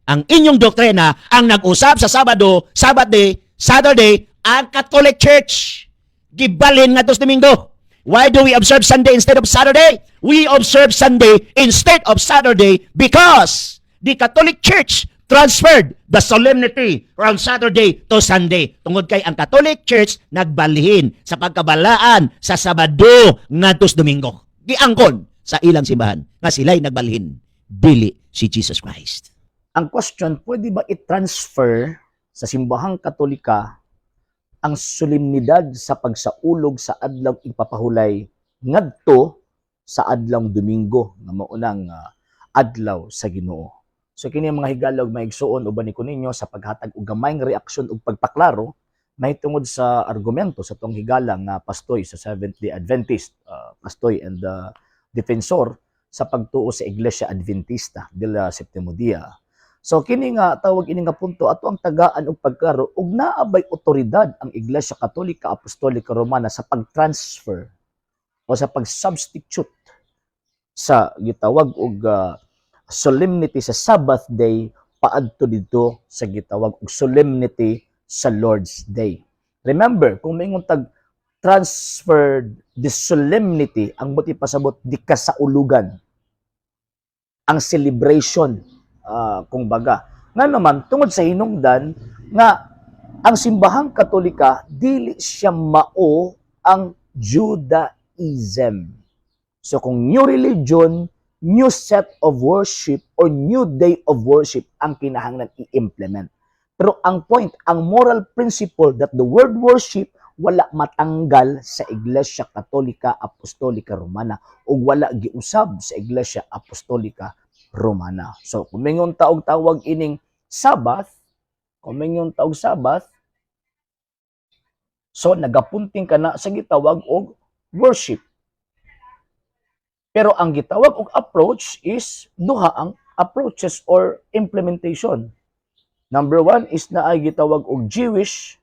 Ang inyong doktrina ang nag-usab sa Sabado, Saturday, ang Catholic Church. Gibalhin nga tos Domingo. Why do we observe Sunday instead of Saturday? We observe Sunday instead of Saturday because the Catholic Church transferred the solemnity from Saturday to Sunday. Tungod kay ang Catholic Church nagbalhin sa pagkabalaan sa Sabado ngadtos Domingo. Giangkon sa ilang simbahan nga sila'y nagbalhin dili si Jesus Christ. Ang question, pwede ba i-transfer sa simbahang Katolika ang solemnidad sa pagsaulog sa adlaw ipapahulay ngadto sa adlaw Domingo nga maunang adlaw sa Ginoo? So kini mga higalog maigsuon uban ni kuninyo sa paghatag og gamayng reaksyon ug pagpaklaro mahitungod sa argumento sa tong higala nga pastoy sa Seventh-day Adventist, pastoy and defensor sa pagtuo sa Iglesia Adventista de la Septimo Dia. So kini nga tawag ini nga punto ato ang tagaan og pagklaro ug naabay otoridad ang Iglesia Katolika Apostolika Romana sa pagtransfer o sa pag-substitute sa gitawag og solemnity sa Sabbath day paadto dito sa gitawag og solemnity sa Lord's Day. Remember, kung may tag transferred the solemnity, ang buti pasabot di kasaulugan, ang celebration, kung baga. Nga naman, tungod sa hinungdan, nga ang simbahang Katolika, dili siya mao ang Judaism. So kung new religion, new set of worship or new day of worship ang kinahanglan i-implement. Pero ang point, ang moral principle that the word worship wala matanggal sa Iglesia Katolika Apostolika Romana o wala giusab sa Iglesia Apostolika Romana. So kung mingon taog tawag ining Sabbath, so nagapunting ka na sa gitawag og worship. Pero ang gitawag og approach is duha ang approaches or implementation. Number one is na ay gitawag og Jewish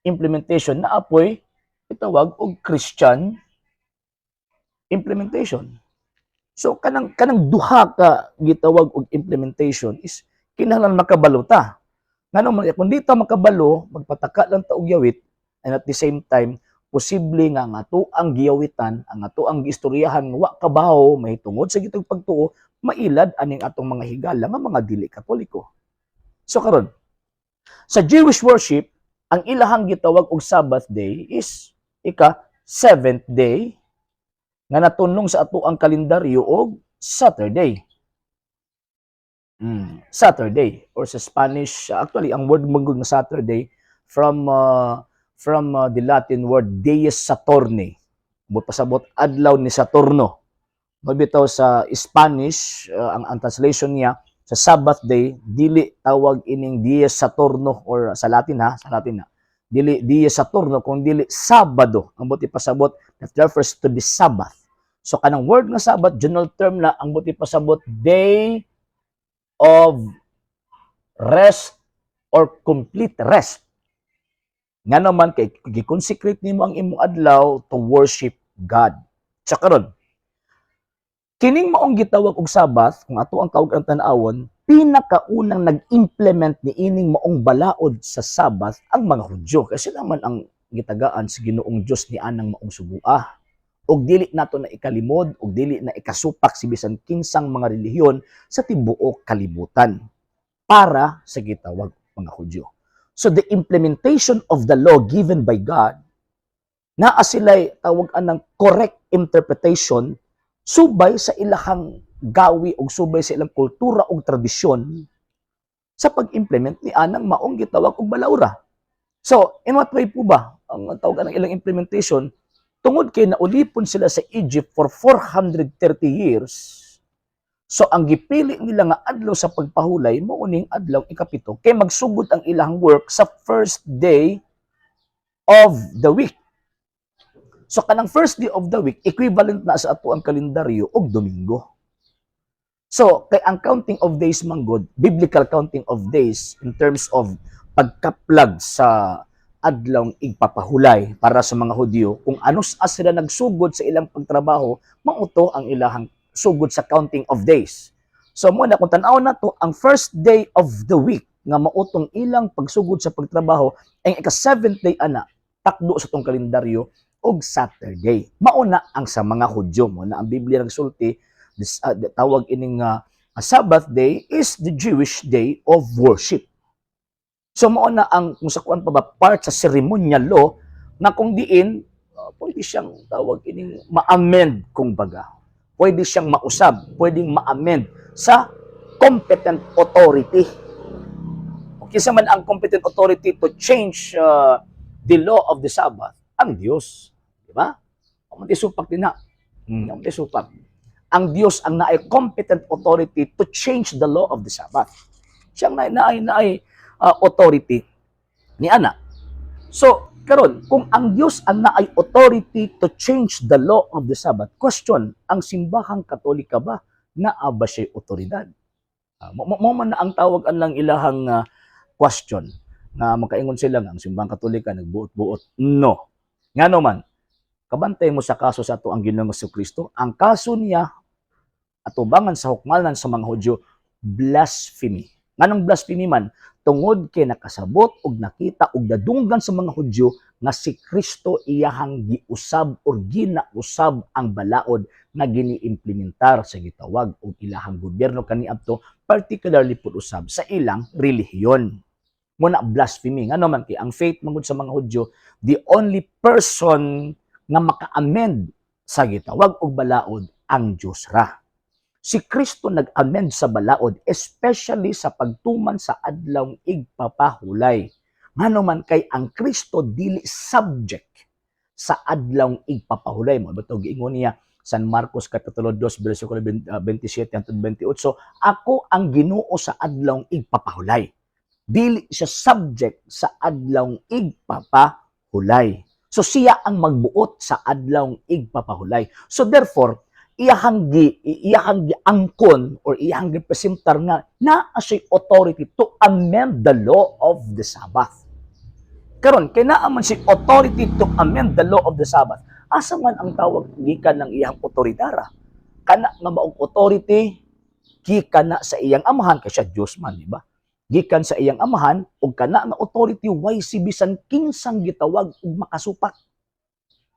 implementation, na apoy gitawag og Christian implementation. So kanang duha ka gitawag og implementation is kinahanglan makabalo ta. Ngano kung di ta makabalo, magpataka lang ta og yawit, and at the same time posible nga ato ang giyawitan, ang ato ang giistoryahan wa kabaho mahitungod sa gitong pagtuo, mailad aning atong mga higala nga mga dili Katoliko. So karon, sa Jewish worship, ang ilahang gitawag og Sabbath day is seventh day nga natunong sa ato ang kalendaryo og Saturday. Saturday, or sa Spanish, actually ang word manggod nga Saturday from the Latin word Dies Saturni. Pasabot adlaw ni Saturno. Mabitaw sa Spanish, ang translation niya sa Sabbath day, dili tawag ining Dies Saturno, or sa Latin na, dili Dies Saturno, kung dili Sabado. Ang buti pasabot that refers to the Sabbath. So kanang word nga Sabbath, general term na, ang buti pasabot day of rest or complete rest. Nga naman, kay gi-consecrate nimo ang imong adlaw to worship God. Sa karon, kining maong gitawag og Sabbath, kung ato ang tawag ang tan-awon, pinakaunang nag-implement ni ining maong balaod sa Sabbath ang mga Hudyo. Kasi naman ang gitagaan sa Ginoong Dios ni anang maong subuah. Og dili nato na ikalimod, og dili na ikasupak si bisan kinsang mga relihiyon sa tibuok kalibutan para sa gitawag mga Hudyo. So the implementation of the law given by God, naa sila'y tawag ng correct interpretation, subay sa ilahang gawi o subay sa ilang kultura o tradisyon sa pag-implement ni anang maong gitawag og balaura. So, in what way po ba ang tawag ng ilang implementation? Tungod kay naulipon sila sa Egypt for 430 years, so ang gipili nila nga adlaw sa pagpahulay mauning adlaw ikapito kay magsugod ang ilang work sa first day of the week. So kanang first day of the week equivalent na sa ato ang kalendaryo og Domingo. So kay ang counting of days manggod, biblical counting of days in terms of pagkaplag sa adlaw igpapahulay para sa mga Hudyo, kung anos sila nagsugod sa ilang pagtrabaho, mauto ang ilahang sugod sa counting of days. So mo na kung tan-aw na to ang first day of the week nga mautong ilang pagsugod sa pagtrabaho ang ika-7th day ana takdo sa tong kalendaryo og Saturday. Mauna ang sa mga Hudyo mo na ang Biblia nagsulti tawag ining Sabbath day is the Jewish day of worship. So mauna ang kung sa kuan pa ba part sa ceremonial law na kung diin pwede siyang tawag ining ma-amend kung baga. Pwede siyang mausab, pwedeng ma-amend sa competent authority. Okay sa man ang competent authority to change the law of the Sabbath, ang Diyos. Di ba? Ang supak din na. Ang supak. Ang Diyos ang naay competent authority to change the law of the Sabbath. Siyang naay authority ni Ana. So, karon kung ang Diyos ang naay authority to change the law of the Sabbath, question, ang simbahang Katolika ba naa ba siya otoridad? Mo man na ang tawag lang ilahang question na makaingon sila nga ang simbahang Katolika nagbuot-buot. No. Nga naman, kabantay mo sa kaso sa ato ang Ginoong Jesucristo, ang kaso niya atubangan sa hukmanan sa mga Hudyo, blasphemy. Nganong blasphemy man? Tungod kay nakasabot og nakita og dadunggan sa mga Hudyo nga si Kristo iyahang giusab or ginausab ang balaod na giniimplementar sa gitawag og ilahang gobyerno kaniadto, particularly pud usab sa ilang relihiyon. Muna blasphemy nga naman kay ang faith mangud sa mga Hudyo, the only person nga maka-amend sa gitawag og balaod ang Dios ra. Si Kristo nag-amend sa balaod, especially sa pagtuman sa adlawng igpapahulay. Ngano man kay ang Kristo dili subject sa adlawng igpapahulay mo. Bato giingon niya San Marcos kapitulo 2 bersikulo 27 hangtod 28. So, ako ang Ginoo sa adlawng igpapahulay. Dili siya subject sa adlawng igpapahulay. So siya ang magbuot sa adlawng igpapahulay. So therefore, iyahang giangkon or iyahang gipresentar nga naa siya authority to amend the law of the Sabbath. Karon kay naa man siya authority to amend the law of the Sabbath. Asa man ang tawag gikan ng iyang otoridara? Kana nga maong authority gikan na sa iyang amahan kay siya Dios man, di ba? Gikan sa iyang amahan ug kana nga authority why si bisan kinsang gitawag ug makasupak.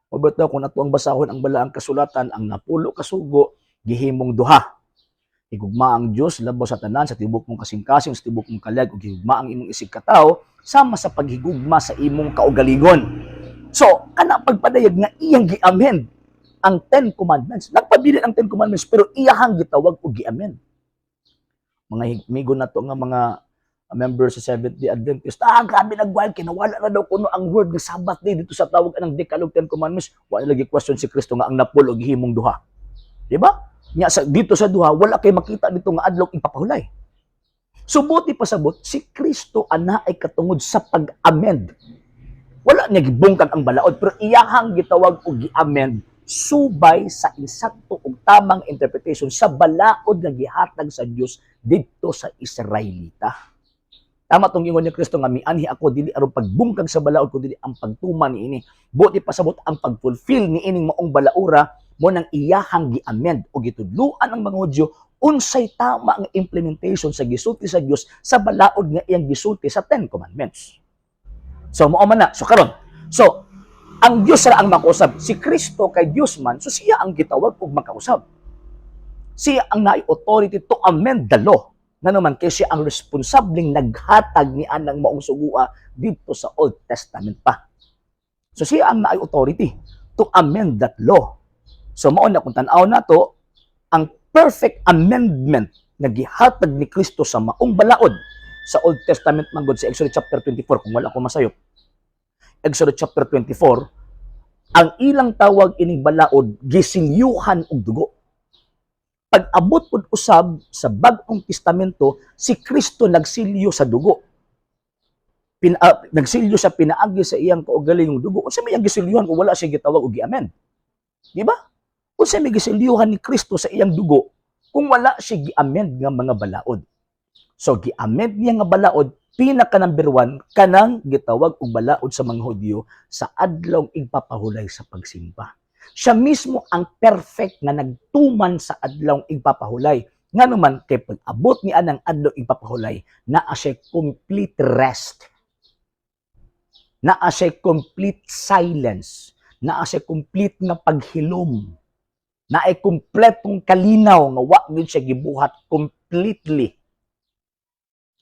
Mabuto kung nato ang basahon ang balaang kasulatan, ang napulo kasugo gihimong duha. Higugma ang Dios labaw sa tanan sa tibok mong kasing-kasing, sa tibok mong kalag ug higugma ang imong isig katawo sama sa paghigugma sa imong kaugalingon. So kana pagpadayag nga iyang giamend ang 10 commandments. Nagpabilin ang 10 commandments pero iyahang gitawag og giamend. Mga higmigon nato nga mga member sa Seventh-day Adventist, grabe nagwal, kinawala na daw kuno ang word ng Sabbath day dito sa tawag ng Decalogue 10 Commandments. Wala lagi question si Kristo nga ang napul o gihimong duha. Diba? Dito sa duha, wala kay makita dito nga adlaw ipapahulay. So, buti pasabot, si Kristo ana ay katungod sa pag-amend. Wala niya gibungkag ang balaod, pero iyahang gitawag o gi-amend subay sa insakto o tamang interpretation sa balaod nga gihatag sa Dios dito sa Israelita. Tama tong ingon ni Kristo nga mianhi ako dili aron pagbungkag sa balaod kundi ang pagtuman niini. Buti pasabot ang pagfulfill niining maong balaura mo nang iyahang gi-amend o gitudluan ang mga Hudyo unsay tama ang implementation sa gisulti sa Dios sa balaod nga iyang gisulti sa 10 Commandments. So mao man na. So karon. So ang Dios ra ang makausab. Si Kristo kay Dios man, so siya ang gitawag og makausab. Siya ang naay authority to amend the law. Na naman kay siya ang responsableng naghatag ni anang maong sugua dito sa Old Testament pa. So siya ang naay authority to amend that law. So mao na kung tan-aw nato ang perfect amendment na gihatag ni Kristo sa maong balaod sa Old Testament manggod sa Exodus chapter 24 kung wala ko masayop. Exodus chapter 24, ang ilang tawag ining balaod gisilyuhan og dugo. Pag-abot pud usab sa Bag-ong Testamento, si Kristo nagsilyo sa dugo. Nagsilyo sa pinaagi sa iyang kaugalingong dugo. Unsa may gisilyuhan kung wala siya gitawag og gi-amend? Di ba? Unsa may gisilyuhan ni Kristo sa iyang dugo kung wala siya gi-amend nga mga balaod? So gi-amend niya nga balaod, pinaka number 1 kanang gitawag og balaod sa mga Hudyo sa adlawng igpapahulay sa pagsimba. Siya mismo ang perfect na nagtuman sa adlawng igpapahulay. Nga naman, kay pag-abot ni anang adlaw ipapahulay, naa siya complete rest. Naa siya complete silence. Naa siya complete nga paghilom. Na ay kumpletong kalinaw nga wa gyud siya gibuhat completely.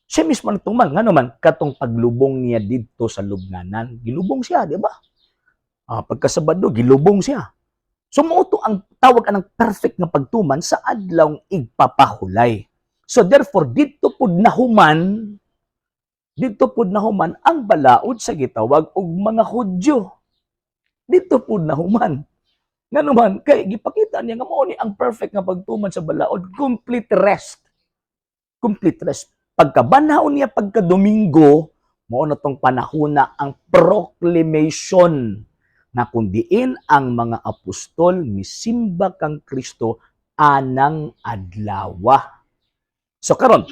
Siya mismo nagtuman nga naman katong paglubong niya didto sa lubnganan. Gilubong siya, di ba? Pagkasabado, gilubong siya. So muuto ang tawag anang perfect nga pagtuman sa adlaw igpapahulay. So therefore didto pud nahuman ang balaod sa gitawag og mga Hudyo. Didto pud nahuman. Nga naman, kay gipakita niya nga mao ni ang perfect nga pagtuman sa balaod, complete rest. Complete rest. Pagkabanhaw niya pagka-Domingo, mao na tong panahona ang proclamation na kundiin ang mga apostol misimba kang Kristo anang adlawa. So karon,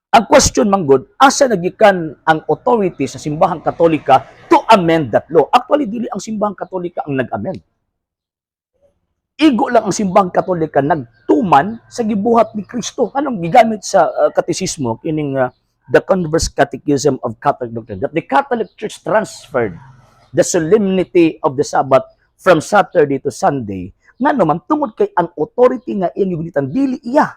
ang question manggod, asa nagikan ang authority sa simbahang Katolika to amend that law? Actually, dili ang simbahang Katolika ang nag-amend. Igo lang ang simbahang Katolika nagtuman sa gibuhat ni Kristo. Anong gigamit sa katisismo kining the Converse Catechism of Catholic Doctrine, that the Catholic Church transferred the solemnity of the Sabbath from Saturday to Sunday. Nga naman tungod kay ang authority nga iyang gibulitan dili iya.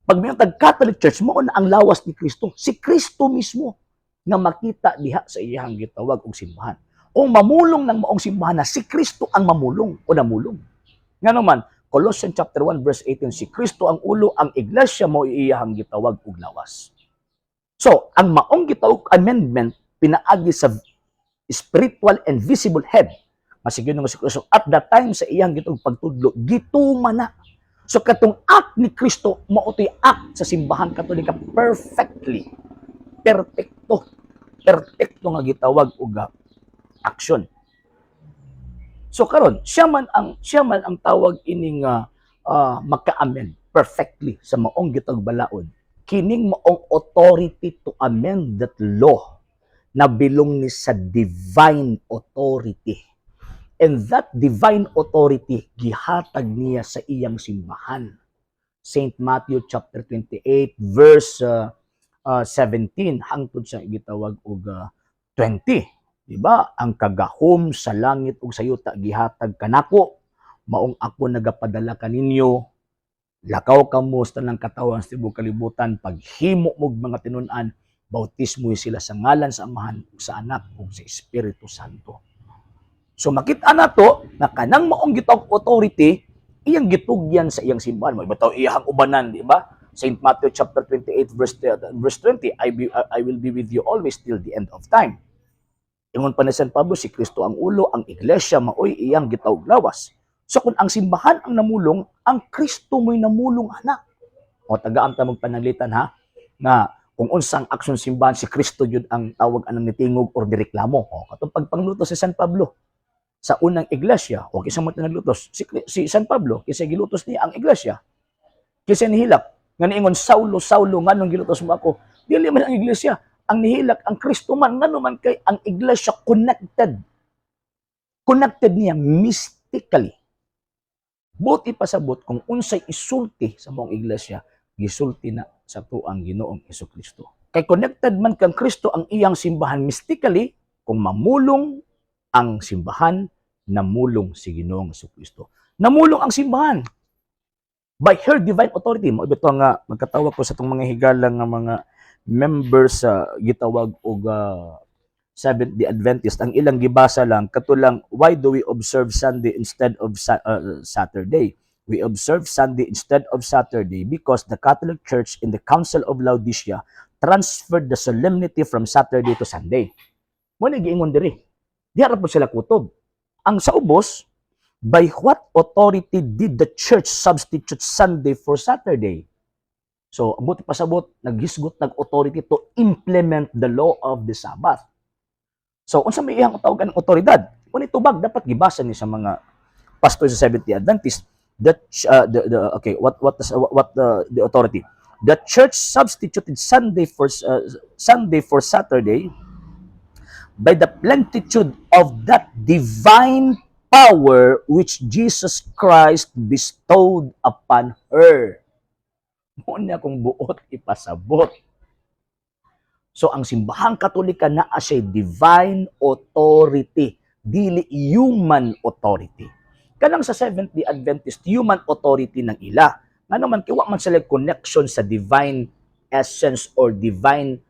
Pag may Catholic Church, mo na ang lawas ni Kristo. Si Kristo mismo nga makita diha sa iyang gitawag og simbahan. O mamulong ng maong simbahan na si Kristo ang mamulong o namulong. Nga naman, Colossians chapter 1 verse 18, si Kristo ang ulo, ang iglesia mo iyahang gitawag og lawas. So, ang maong gitawag amendment pinaagi sa spiritual and visible head. Masigyon nga si Kristo at the time sa iyang gitawag pagtudlo, gituman na. So katong act ni Kristo mao toy act sa simbahan Katolika perfectly. Perfecto nga gitawag og action. So karon, siya man ang tawag ining maka-amend perfectly sa maong gitawag balaod. Kining maong authority to amend that law na bilong ni sa divine authority. And that divine authority gihatag niya sa iyang simbahan. St. Matthew chapter 28 verse 17 hangtod sa gitawag og 20. Diba? Ang kagahom sa langit ug sa yuta gihatag kanako. Maong ako nagapadala kaninyo. Lakaw kamo sa tanang katawan sa tibuok kalibutan, paghimo mog mga tinun-an, bautismo sila sa ngalan sa Amahan ug sa Anak ug sa Espiritu Santo. So makita na to na kanang maong gitawag authority iyang gitugyan sa iyang simbahan. May bitaw iyang ubanan, di ba? St. Matthew chapter 28 verse 20, I will be with you always till the end of time. Ingon pa ni San Pablo, si Kristo ang ulo, ang iglesia maoy iyang gitawag lawas. So kung ang simbahan ang namulong, ang Kristo mo'y namulong anak. O tagaan ta magpananglitan ha, na kung unsang aksyon simbahan, si Kristo yun ang tawag anang nitingog or direklamo. O katong pagpangluto si San Pablo sa unang iglesia, o kisa mo naglutos, si San Pablo, kisa gilutos niya ang iglesia. Kisa nihilak, nga niingon, Saulo, nga nung gilutos mo ako, dili man ang iglesia, ang nihilak, ang Kristo man, nga naman kay ang iglesia connected. Connected niya mystically. Buti pasabot kung unsay isulti sa mong iglesia, gisulti na sa tuang Ginoong Jesucristo. Kay connected man kang Kristo ang iyang simbahan mystically, kung mamulong ang simbahan, namulong si Ginoong Jesucristo. Namulong ang simbahan by her divine authority. Ito nga magkatawag ko sa itong mga higalang nga mga members sa gitawag og Seventh-day Adventist. Ang ilang gibasa lang katulang, why do we observe Sunday instead of Saturday? We observe Sunday instead of Saturday because the Catholic Church in the Council of Laodicea transferred the solemnity from Saturday to Sunday. Mo na giingon diri. Diha ra po sila kutob. Ang sa ubos, by what authority did the church substitute Sunday for Saturday? So, ang buti pasabot, naghisgot nag-authority to implement the law of the Sabbath. So, unsa may iyang tawag ng otoridad? Kung itubag, dapat gibasa ni sa mga pastor sa Seventh-day Adventist. What the authority? The church substituted Sunday for Saturday by the plenitude of that divine power which Jesus Christ bestowed upon her. Mo niya kung buot ipasabot. So ang simbahang Katolika naa siya divine authority, dili human authority. Kanang sa Seventh-day Adventist, human authority ng ila. Nga naman, kiwa man sila connection sa divine essence or divine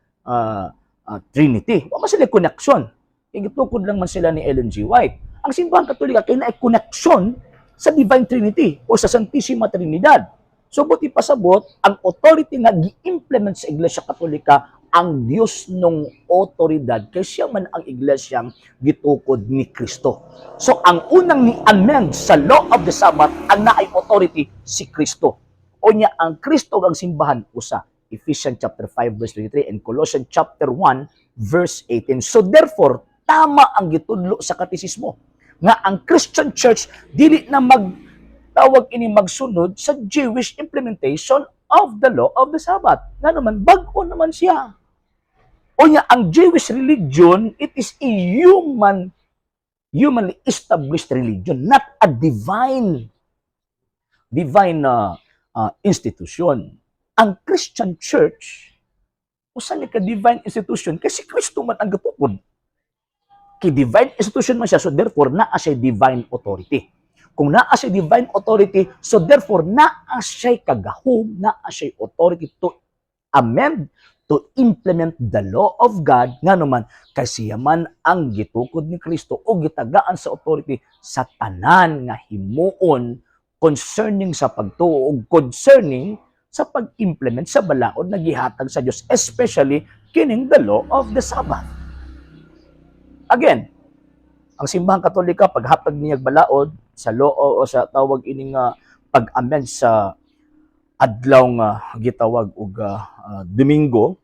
Trinity. Wa man sila connection. Igitukod lang man sila ni Ellen G. White. Ang simbahang Katolika kay na connection sa divine Trinity o sa Santissima Trinidad. So, buti pasabot, ang authority nga gi-implement sa Iglesia Katolika ang Diyos nung otoridad kay siya man ang iglesyang gitukod ni Kristo. So, ang unang ni-amend sa law of the Sabbath, ang naay authority, si Kristo. O niya, ang Kristo ang simbahan, usa. Ephesians chapter 5 verse 23 and Colossians chapter 1 verse 18. So, therefore, tama ang gitudlo sa katisismo nga ang Christian Church dili na tawag ini magsunod sa Jewish implementation of the law of the Sabbath. Nga naman, bago naman siya. O niya, ang Jewish religion, it is a humanly established religion, not a divine institution. Ang Christian Church, usan ka divine institution, kasi Kristo man ang gatukod. Kay divine institution man siya, so therefore, naa siya divine authority. Kung naa siya divine authority, so therefore, naa siya kagahom, naa siya authority to amend, to implement the law of God, nga naman, kasi yaman ang gitukod ni Kristo o gitagaan sa authority sa tanan nga himuon concerning sa pagtuo o concerning sa pag-implement sa balaod na gihatag sa Dios, especially kining the law of the Sabbath. Again, ang simbahang Katolika paghatag niya balaod sa law o sa tawag ining pag-amend sa adlaw nga gitawag og Domingo,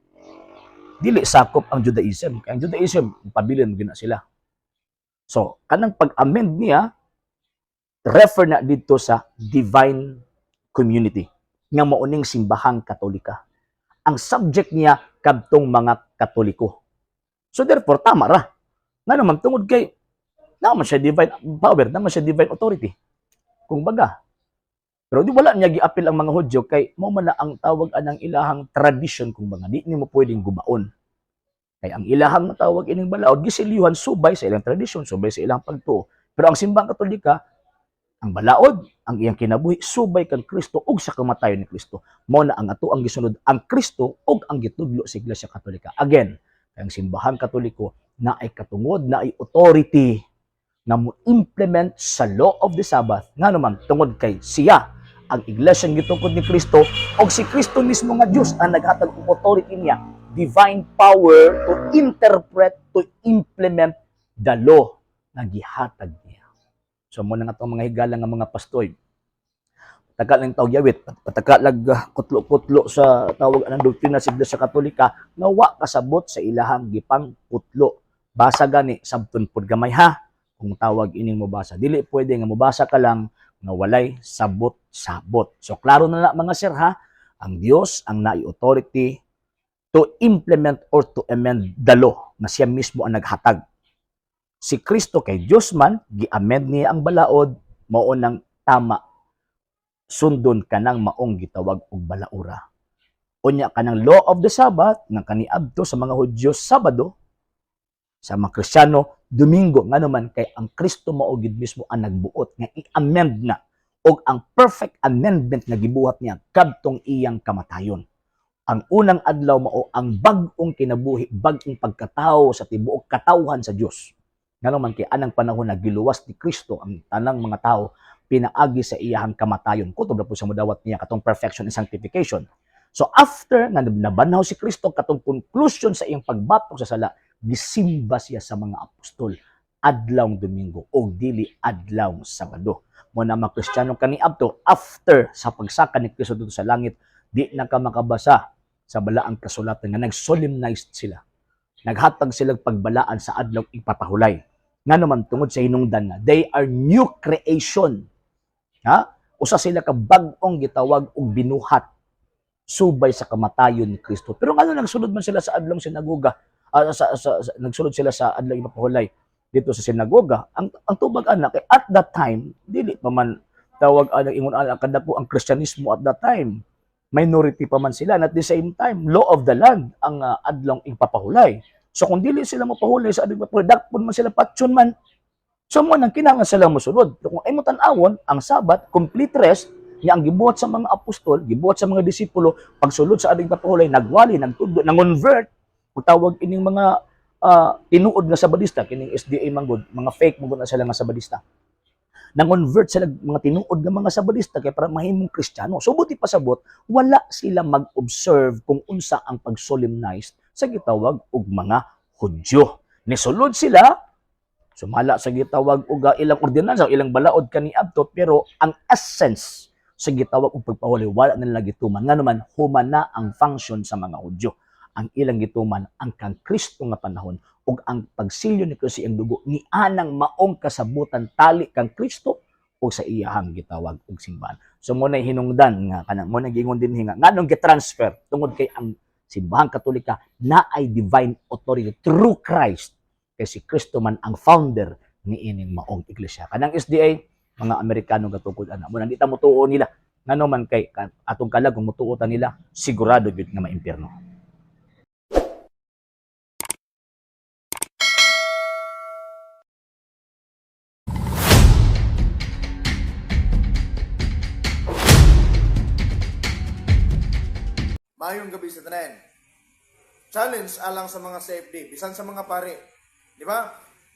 dili sakop ang Judaism. Kaya ang Judaism, pabilin gina sila. So, kanang pag-amend niya, refer na dito sa divine community nga mauning simbahang Katolika. Ang subject niya kadtong mga Katoliko. So therefore, tama ra. Nga naman, tungod kay naman siya divine power, naman siya divine authority. Kung baga. Pero di wala niya giapil ang mga Hudyo kay mo man na ang tawag anang ilahang tradition kung baga di nimo pwedeng gubaon. Kay ang ilahang tawag ining balaod gisilihan subay sa ilang tradition, subay sa ilang pagtuo. Pero ang simbahang Katolika, ang balaod, ang iyang kinabuhi subay kang Kristo ug sa kamatayon ni Kristo. Mao na ang ato ang gisunod ang Kristo ug ang gitudlo sa Iglesia Katolika. Again, ang simbahang Katoliko na ay katungod na ay authority na mo implement sa law of the Sabbath nga naman tungod kay siya ang iglesia gitungkod ni Kristo o si Kristo mismo nga Diyos ang naghatag og authority niya, divine power to interpret, to implement the law na gihatag niya. So mo na nga itong mga higala nga mga pastoy, pataka lang tawag yawit, pataka lag kutlo-kutlo sa tawag ng doktrina sa Iglesia Katolika, nawa kasabot sa ilahang gipang kutlo. Basa gani sabton pud gamay ha. Kung tawag ining mobasa, dili pwede nga mobasa ka lang nga walay sabot-sabot. So klaro na mga sir ha, ang Dios ang naay authority to implement or to amend the law na siya mismo ang naghatag. Si Kristo kay Dios man gi-amend niya ang balaod, mao nang tama sundon kanang maong gitawag og balaura. Unya kanang law of the Sabbath nga kaniadto sa mga Hudyo Sabado, sa mga Kristiyano Domingo, nga naman kay ang Kristo mao gid mismo ang nagbuot nga i-amend na og ang perfect amendment nga gibuhat niya kadtong iyang kamatayon. Ang unang adlaw mao ang bag-ong kinabuhi, bag-ong pagkatao sa tibuok katawhan sa Dios. Nga naman kay anang panahon na giluwas ni Kristo ang tanang mga tao pinaagi sa iyang kamatayon. Kutob na po sa mudawat niya katong perfection and sanctification. So after nga nabanhaw si Kristo katong conclusion sa iyang pagbatok sa sala, gisimba siya sa mga apostol adlawng Domingo o dili adlawng Sabado. Mo na mga Kristiyano kaniadto after sa pagsaka ni Kristo dito sa langit, di na ka makabasa sa balaang kasulatan nga nag-solemnize sila. Naghatag sila pagbalaan sa adlaw ipapahulay. Nga naman tungod sa hinungdan na they are new creation. Ha? Usa sila ka bag-ong gitawag og binuhat subay sa kamatayon ni Kristo. Pero ano nagsulod man sila sa adlong sinagoga? Nagsulod sila sa adlaw ipapahulay dito sa sinagoga. Ang tubag anak kay at that time dili pa man tawag anang ingon ana kadako ang Kristyanismo at that time. minority pa man sila, and at the same time law of the land ang adlong ipapahulay. So kung dili sila mapahulay sa adlong product man sila patyon man, so mo nang kinahanglan sila mosunod. Kung ay mo tan-awon ang Sabat complete rest nga ang gibuhat sa mga apostol, gibuhat sa mga disipulo, pagsulod sa adlong ipapahulay, nagwali, nagtudlo, nang-convert, kung tawag ining mga tinuod nga sabadista, kining SDA manggod, mga fake manggod na sila nga sabadista. Nang-convert sila mga tinuod nga mga sabadista kay para mahimong Kristiyano. So buti pasabot, wala sila mag-observe kung unsa ang pag-solemnize sa gitawag og mga Hudyo. Nisulod sila, sumala sa gitawag og ilang ordinansa, ilang balaod kaniadto, pero ang essence sa gitawag og pagpahuli wala na nila gituman. Nga naman humana ang function sa mga Hudyo. Ang ilang gituman ang kang Kristo nga panahon ug ang pagsilyo ni Kristo iyang dugo ni anang maong kasabutan tali kang Kristo o sa iyahang gitawag og simbahan. So mo nay hinungdan nga kanang mo nagingon din nga nganong gi-transfer tungod kay ang simbahang Katolika na ay divine authority through Christ kay si Kristo man ang founder ni ining maong iglesia. Kanang SDA mga Amerikano gatukod ana mo nandita mo tuo nila ngano man kay atong kalag kung mutuo ta nila sigurado gyud nga maimpierno. Mayong gabi sa tanan. Challenge alang sa mga CFD, bisan sa mga pare. Di ba?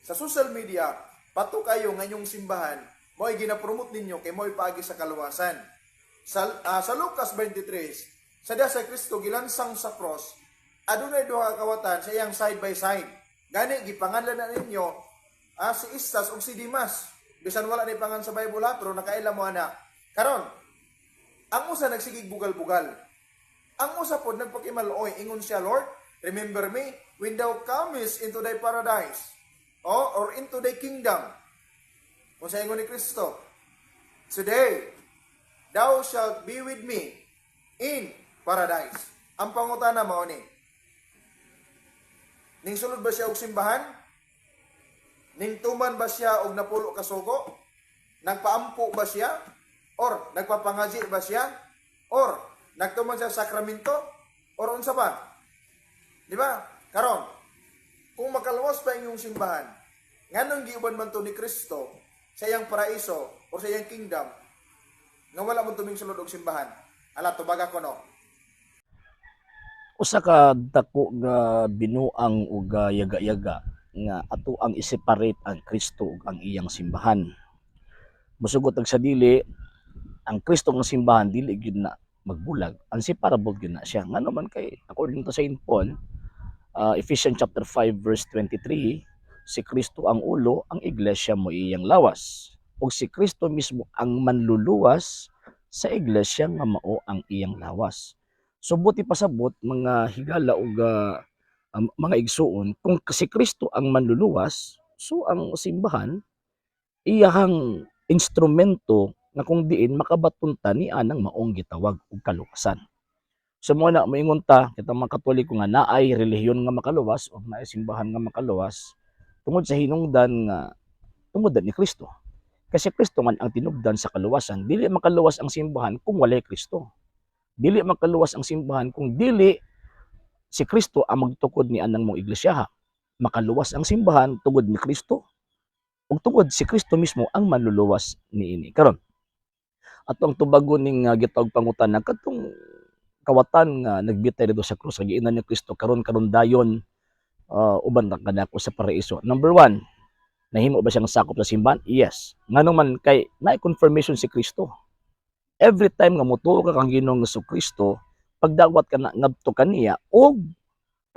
Sa social media, pato kayo ngayong simbahan, mo ay ginapromote ninyo kay mo ipaagi sa kaluwasan. Sa Lucas 23, sa diha sa Kristo gilansang sa cross, adunay duha ka kawatan sa iyang side by side. Gani gipanganlan na ninyo si Istas ug si Dimas. Bisan wala ni pangan sa Bible pero nakaila mo ana. Karon, ang usa nagsigig bugal-bugal. Ang usa pod nagpakimaloy, ingon siya, Lord, remember me when thou comest into thy paradise, or into thy kingdom. Kung sa ingon ni Kristo, today, thou shalt be with me in paradise. Ang pangutana mao ni, ning sulod ba siya og simbahan? Ning tuman ba siya og napulo ka sugo? Nagpaampo ba siya? Or nagpapangaji ba siya? Or nagtuman sa sakramento or unsa ba? Di ba? Karon, kung makaluwas pa inyong simbahan, nganong giuban man to ni Kristo sa iyang paraiso o sa iyang kingdom, nga wala mo tuming sulod og simbahan. Ala, tubaga ko no. Usa ka dako nga binuang ug yaga-yaga nga ato ang i-separate ang Kristo ug ang iyang simbahan. Musugot sa dili, ang Kristo nga simbahan dili gyud na magbulag, unseparable gyud na siya. Ngano man kay according to Saint Paul, Ephesians chapter 5 verse 23, si Kristo ang ulo, ang iglesia mo iyang lawas. Ug si Kristo mismo ang manluluwas sa iglesia nga mao ang iyang lawas. So buti pasabot mga higala ug mga igsuon, kung si Kristo ang manluluwas, so ang simbahan iyahang instrumento nga kung diin makabatunta ni anang maong gitawag og kaluwasan. So mo na moingon ta kita mga Katoliko nga naay relihiyon nga makaluwas o naay simbahan nga makaluwas tungod sa hinungdan nga tungod ni Kristo. Kasi Kristo man ang tinubdan sa kaluwasan. Dili makaluwas ang simbahan kung walay Kristo. Dili makaluwas ang simbahan kung dili si Kristo ang magtukod ni anang mong iglesia. Makaluwas ang simbahan tungod ni Kristo. Ug tungod si Kristo mismo ang manluluwas niini. Karon atong tubagon ning gitawag pangutana kadtong kawatan nga nagbitay dito sa krus giinan ni Kristo karon dayon uban ra kadako sa paraiso. Number 1, nahimo ba siyang sakop sa simbahan? Yes. Nganong man kay naay confirmation si Kristo. Every time nga motuo ka kang Ginoong Kristo, pagdawat ka na ngadto kaniya og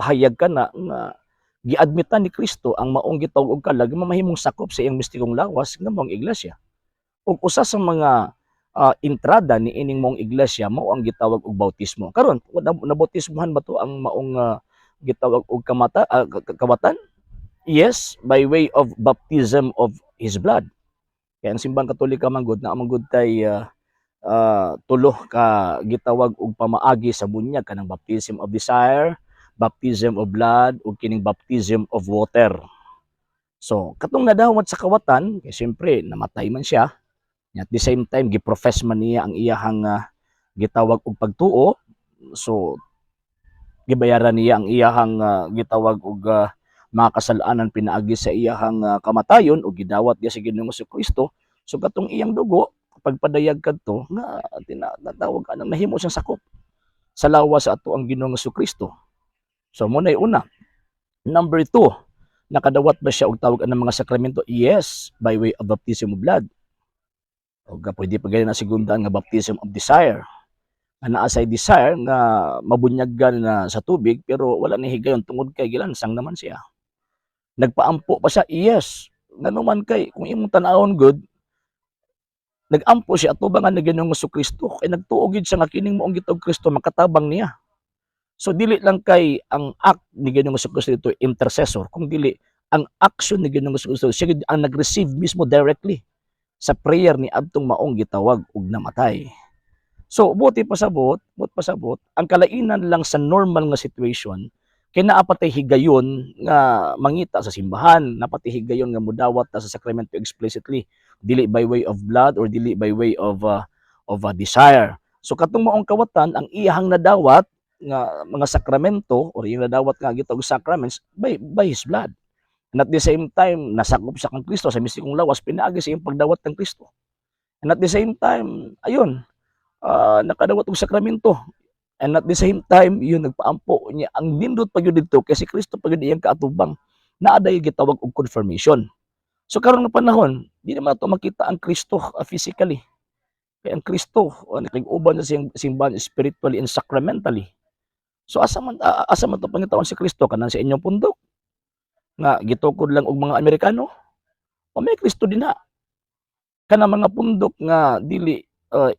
pahayag ka na nga giadmitan ni Kristo ang maong gitawag og kalag mamahimong sakop sa iyang mistikong lawas nga maong iglesia. Ug usa sa mga entrada ni ining mong iglesia mao ang gitawag og bautismo. Karon nabautismohan ba to ang maong gitawag og kawatan? Yes, by way of baptism of His blood. Kaya ang simbang Katolika manggod na manggod tay tulo ka gitawag og pamaagi sa bunyag kanang baptism of desire, baptism of blood ug kining baptism of water. So katong nadawat sa kawatan, kay siyempre namatay man siya. At the same time, giprofess man niya ang iyahang gitawag og pagtuo. So gibayaran niya ang iyahang gitawag og mga kasalanan pinaagi sa iyahang kamatayon o gidawat niya sa Ginoong Kristo. So katong iyang dugo pagpadayag kadto nga tinatawag anang nahimo siyang sakop sa lawas sa ato ang Ginoong Kristo. So mo na una. Number 2, nakadawat ba siya og tawag ng mga sakramento? Yes, by way of baptism of blood. O pwede pa ganyan na segundaan nga baptism of desire. Naa say desire nga mabunyagan na sa tubig pero wala ni higayon tungod kay gilansang naman siya. Nagpaampo pa siya? Yes. Nganuman kay kung imong tan-awon good, nagampo siya atubangan na Ginoong Kristo kay nagtuo gid siya nga kining moong gitog Kristo makatabang niya. So dili lang kay ang act ni Ginoong Kristo dito intercessor, kung dili ang action ni Ginoong Kristo siya gid ang nag-receive mismo directly sa prayer ni adtong maong gitawag og namatay. So buti pasabot, ang kalainan lang sa normal nga situation kay naa patay higayon nga mangita sa simbahan, napatay higayon nga mudawat ta sa sakramento explicitly, dili by way of blood or dili by way of a desire. So katong maong kawatan ang iyahang nadawat nga mga sakramento or yung nadawat nga gitawag sacraments by his blood. And at the same time, nasakop sa kang Kristo sa mistikong lawas, pinaagi sa iyong pagdawat ng Kristo. And at the same time, ayun, nakadawat og sakramento. And at the same time, yun nagpaampo niya ang nindot pa gyud dito kasi Kristo pa gyud iyang kaatubang naa day gitawag og confirmation. So karon nga panahon, di naman ato makita ang Kristo physically. Kaya ang Kristo nakig-uban sa siyang simbahan spiritually and sacramentally. So asa man to pangitawon si Kristo kanang sa inyong pundok nga gitukod lang og mga Amerikano? O may Kristo din na. Kanang mga pundok nga dili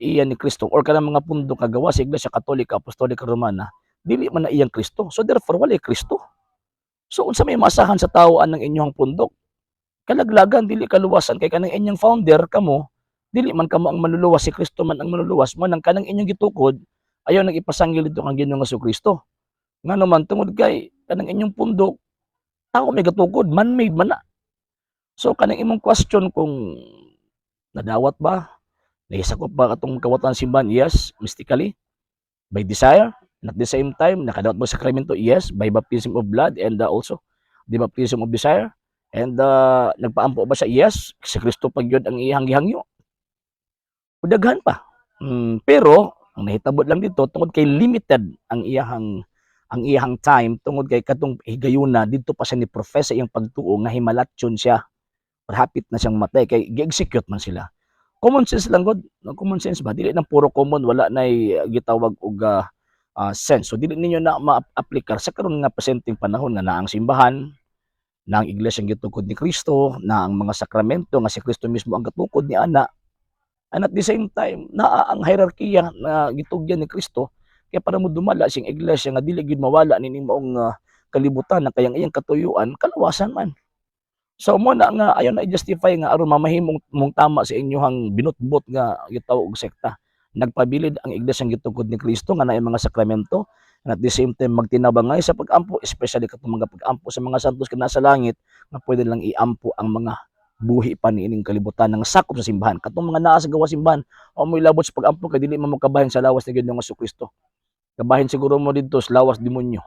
iya ni Kristo or kanang mga pundok nga gawa sa Iglesia Katolika, Apostolika Romana, dili man na iyang Kristo. So therefore wala Kristo. So unsa may maasahan sa tawaan ng inyong pundok? Kalaglagan dili kaluwasan kay kanang inyong founder kamo, dili man kamo ang manluluwas, si Kristo man ang manluluwas, man ang kanang inyong gitukod ayaw nang ipasanggil dito kang Ginoong Kristo. Nga naman tungod kay kanang inyong pundok tao may gatukod, man-made man na. So kanang imong question kung nadawat ba? Naisakop ba katong kawatan simbahan? Yes, mystically. By desire. And at the same time, nakadawat ba sa sakramento? Yes, by baptism of blood and also the baptism of desire. And nagpaampo ba siya? Yes, si Kristo pagyod ang iyang gihangyo. Udaghan pa. Pero ang nahitabot lang dito tungod kay limited ang iyang time tungod kay katong higayuna dito pa siya ni profess sa iyang pagtuo nga himalatyon siya or hapit na siyang matay kay gi-execute man sila. Common sense lang god, common sense ba dili nang puro common, wala na gitawag og sense. So dili ninyo na ma-aplikar sa karon nga presenteng panahon nga naang simbahan, na ang iglesia gitukod ni Kristo, na ang mga sakramento nga si Kristo mismo ang gatukod ni ana. And at the same time, naa ang hierarkiya na gitugyan ni Kristo kaya para mo dumala siyang iglesia nga dili gid mawala nining maong kalibutan na kayang iyang katuyuan kaluwasan man. So mo na nga ayon na i-justify nga aron mamahimong mong tama sa inyohang binutbot nga gitawag og sekta. Nagpabilid ang iglesia gitukod ni Kristo nga naay mga sakramento and at the same time magtinabangay sa pag-ampo, especially katong mga pag-ampo sa mga santos kana sa langit nga pwede lang iampo ang mga buhi pa niining kalibutan ng sakop sa simbahan. Katong mga naa sa gawa simbahan o mo'y labot sa pag-ampo kay dili man mo kabahin sa lawas ni Ginoong Kristo. Kabahin siguro mo dito sa lawas demonyo.